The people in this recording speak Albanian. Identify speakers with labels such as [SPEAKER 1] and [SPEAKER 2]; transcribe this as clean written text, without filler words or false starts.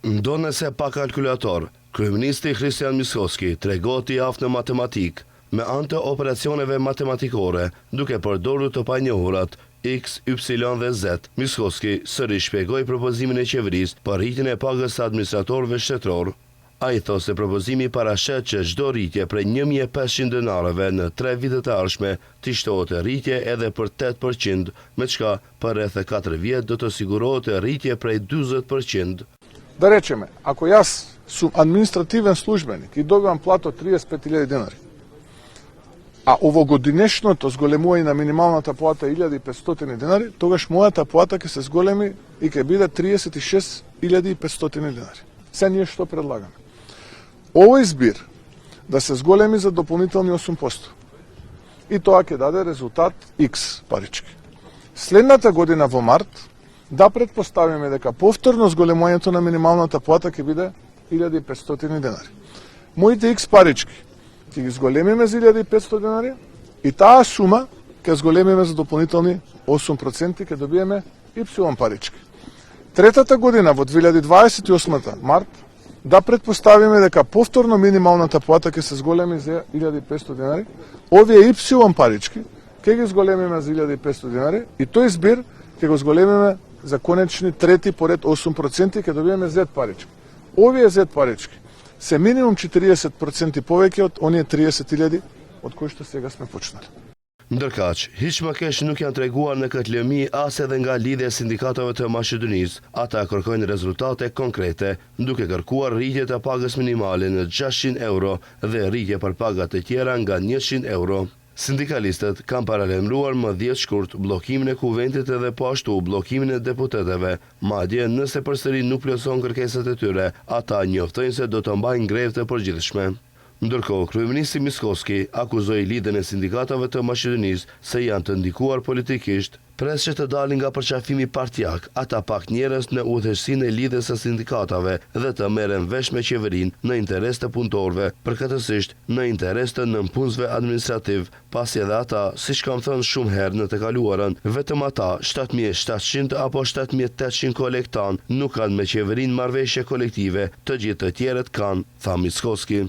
[SPEAKER 1] Ndonëse pa kalkulator, kryeministri Kristian Mickoski tregoti aftë në matematik me anë të operacioneve matematikore, duke përdorur të panjohurat X, Y dhe Z. Mickoski sërish shpjegoi propozimin e qeverisë për rritjen e pagës së administratorëve shtetëror. Ai thos se propozimi parashet që çdo rritje prej 1.500 denareve në 3 vitet e ardhshme të shtohet rritje edhe për 8%, me çka për rreth 4 vjet do të sigurohet rritje prej 40%.
[SPEAKER 2] Да речеме, ако јас сум административен службеник и добивам плата од 35.000 денари, а овогодинешното зголемување на минималната плата е 1.500 денари, тогаш мојата плата ќе се зголеми и ќе биде 36.500 денари. Се ние што предлагаме? Овој збир да се зголеми за дополнителни 8%. И тоа ќе даде резултат X парички. Следната година во март да предпоставиме дека повторно зголемувањето на минималната плата ќе биде 1.500 денари. Моите X парички ќе ги зголемиме за 1.500 денари и таа сума ќе зголемиме за дополнителни 8%, ќе добиеме Y парички. Третата година, во 2028 март, да предпоставиме дека повторно минималната плата ќе се зголеми за 1.500 денари, овие Y парички ќе ги зголемиме за 1.500 денари и тој збир ќе го зголемиме за конечни трети поред 8% и ќе добиеме Z парички. Овие Z парички се минимум 40% повеќе од оние 30.000 од кои што сега сме почнали.
[SPEAKER 1] Ndërkaq, hiç më keq nuk janë treguar në këtë lëmi as edhe nga lidhja e sindikatave të Maqedonisë. Ata kërkojnë rezultate konkrete, duke kërkuar rritje të pagës minimale në 600 euro dhe rritje për pagat të tjera nga 100 euro. Sindikalistët kanë paralajmëruar më 10 shkurt bllokimin e kuventit edhe po ashtu bllokimin e deputetëve. Madje nëse përsëri nuk plotëson kërkesat e tyre, ata njoftojnë se do të mbajnë grevë të përgjithshme. Ndërkohë, kryeministri Mickoski akuzoi lidhjen e sindikatave të Maqedonisë se janë të ndikuar politikisht, pres që të dalin nga përqafimi partijak, ata pak njerëz në udhëheqësinë e lidhjes së sindikatave dhe të merren vesh me qeverinë në interes të punëtorëve, përkatësisht në interes të nënpunësve administrativ, pasi edhe ata, siç kam thënë shumë herë në të kaluarën, vetëm ata 7.700 apo 7.800 kolektan nuk kanë me qeverinë marrëveshje kolektive, të gjithë të tjerët kanë, tha Mickoski.